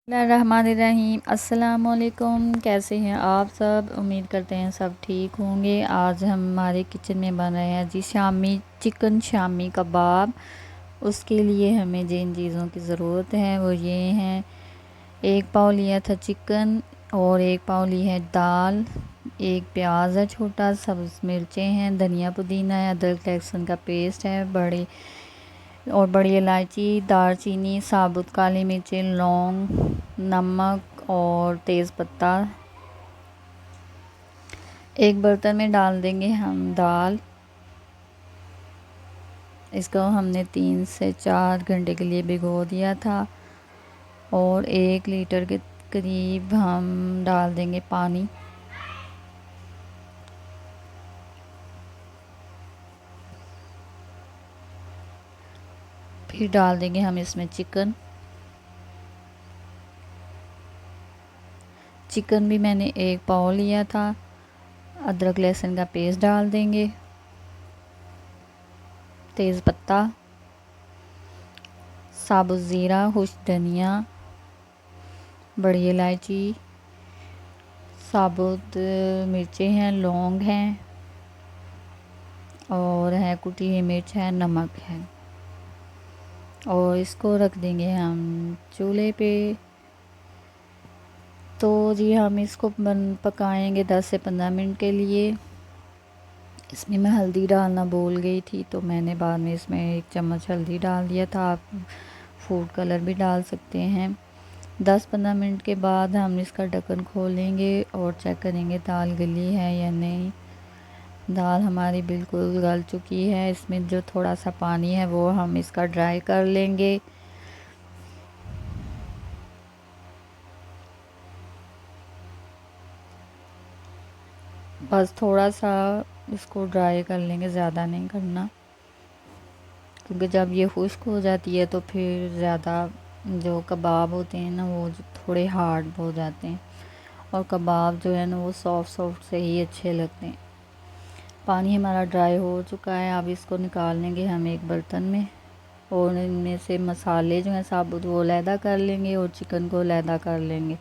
बिस्मिल्लाहिर्रहमानिर्रहीम। अस्सलामुअलैकुम। कैसे हैं आप सब? उम्मीद करते हैं सब ठीक होंगे। आज हमारे किचन में बन रहे हैं जी शामी चिकन शामी कबाब। उसके लिए हमें जिन चीज़ों की ज़रूरत है वो ये हैं। 1 पाव लिया था चिकन और 1 पाव ली है दाल, 1 प्याज है छोटा, सब्ज़ मिर्चें हैं, धनिया पुदीना है, अदरक लहसुन का पेस्ट है, बड़ी इलायची, दालचीनी, साबुत काली मिर्चें, लौंग, नमक और तेज़ पत्ता। एक बर्तन में डाल देंगे हम दाल। इसको हमने 3 से 4 घंटे के लिए भिगो दिया था और 1 लीटर के करीब हम डाल देंगे पानी। फिर डाल देंगे हम इसमें चिकन भी मैंने 1 पाव लिया था। अदरक लहसुन का पेस्ट डाल देंगे, तेज़ पत्ता, साबुत ज़ीरा, खुश्क धनिया, बड़ी इलायची, साबुत मिर्चें हैं, लौंग हैं और है कुटी हुई मिर्च है, नमक है। और इसको रख देंगे हम चूल्हे पे। तो जी हम इसको पकाएंगे 10 से 15 मिनट के लिए। इसमें मैं हल्दी डालना भूल गई थी तो मैंने बाद में इसमें 1 चम्मच हल्दी डाल दिया था। आप फूड कलर भी डाल सकते हैं। 10-15 मिनट के बाद हम इसका ढक्कन खोलेंगे और चेक करेंगे दाल गली है या नहीं। दाल हमारी बिल्कुल गल चुकी है। इसमें जो थोड़ा सा पानी है वो हम इसका ड्राई कर लेंगे। बस थोड़ा सा इसको ड्राई कर लेंगे, ज़्यादा नहीं करना, क्योंकि जब ये खुश्क हो जाती है तो फिर ज़्यादा जो कबाब होते हैं ना वो थोड़े हार्ड हो जाते हैं और कबाब जो है ना वो सॉफ्ट सॉफ्ट से ही अच्छे लगते हैं। पानी हमारा ड्राई हो चुका है। अब इसको निकाल लेंगे हम एक बर्तन में और इनमें से मसाले जो हैं साबुत वो अलहदा कर लेंगे और चिकन को अलहदा कर लेंगे।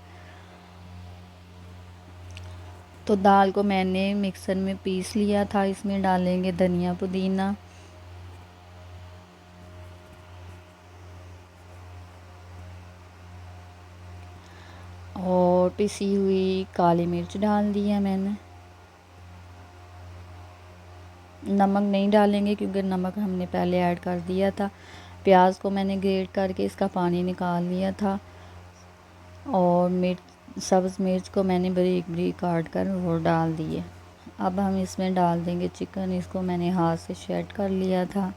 तो दाल को मैंने मिक्सर में पीस लिया था। इसमें डालेंगे धनिया पुदीना, और पिसी हुई काली मिर्च डाल दी है मैंने। नमक नहीं डालेंगे क्योंकि नमक हमने पहले ऐड कर दिया था। प्याज को मैंने ग्रेट करके इसका पानी निकाल लिया था और सब्ज़ मिर्च को मैंने बारीक बारीक काट कर वो डाल दिए। अब हम इसमें डाल देंगे चिकन। इसको मैंने हाथ से शेड कर लिया था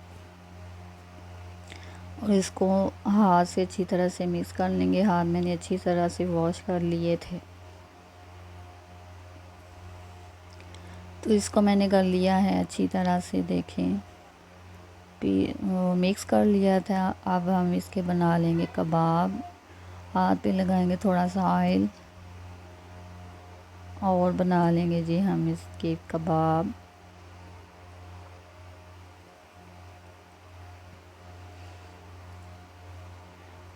और इसको हाथ से अच्छी तरह से मिक्स कर लेंगे। हाथ मैंने अच्छी तरह से वॉश कर लिए थे। तो इसको मैंने कर लिया है अच्छी तरह से, देखें मिक्स कर लिया था। अब हम इसके बना लेंगे कबाब। हाथ पे लगाएंगे थोड़ा सा ऑयल और बना लेंगे जी हम इसके कबाब।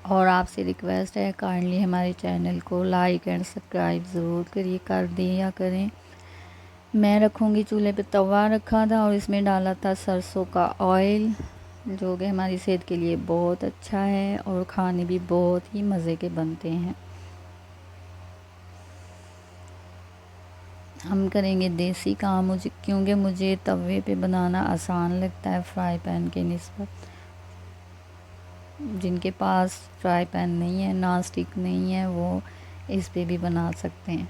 और आपसे रिक्वेस्ट है काइंडली हमारे चैनल को लाइक एंड सब्सक्राइब ज़रूर कर दिया करें। मैं रखूँगी चूल्हे पे तवा रखा था और इसमें डाला था सरसों का ऑयल, जो कि हमारी सेहत के लिए बहुत अच्छा है और खाने भी बहुत ही मज़े के बनते हैं। हम करेंगे देसी काम, क्योंकि मुझे तवे पे बनाना आसान लगता है फ्राई पैन के निस्बत। जिनके पास फ्राई पैन नहीं है, नॉन स्टिक नहीं है, वो इस पे भी बना सकते हैं।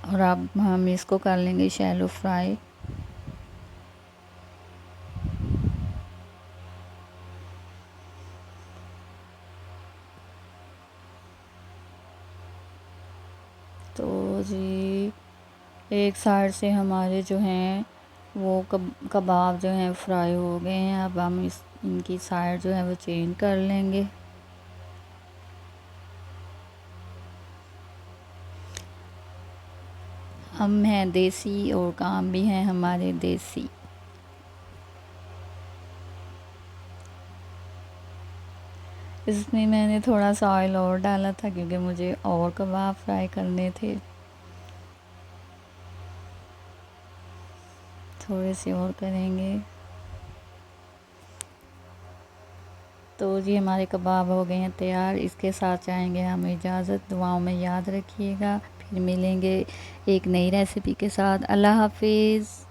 और अब हम इसको कर लेंगे शैलो फ्राई। तो जी एक साइड से हमारे जो हैं वो कबाब जो हैं फ्राई हो गए हैं। अब हम इनकी साइड जो है वो चेंज कर लेंगे। हम हैं देसी और काम भी हैं हमारे देसी। اس میں میں نے تھوڑا سا آئل اور ڈالا تھا کیونکہ مجھے اور کباب فرائی کرنے تھے، تھوڑے سے اور کریں گے۔ تو جی ہمارے کباب ہو گئے ہیں تیار، اس کے ساتھ چاہیں گے ہم اجازت، دعاؤں میں یاد رکھیے گا، پھر ملیں گے ایک نئی ریسیپی کے ساتھ۔ اللہ حافظ۔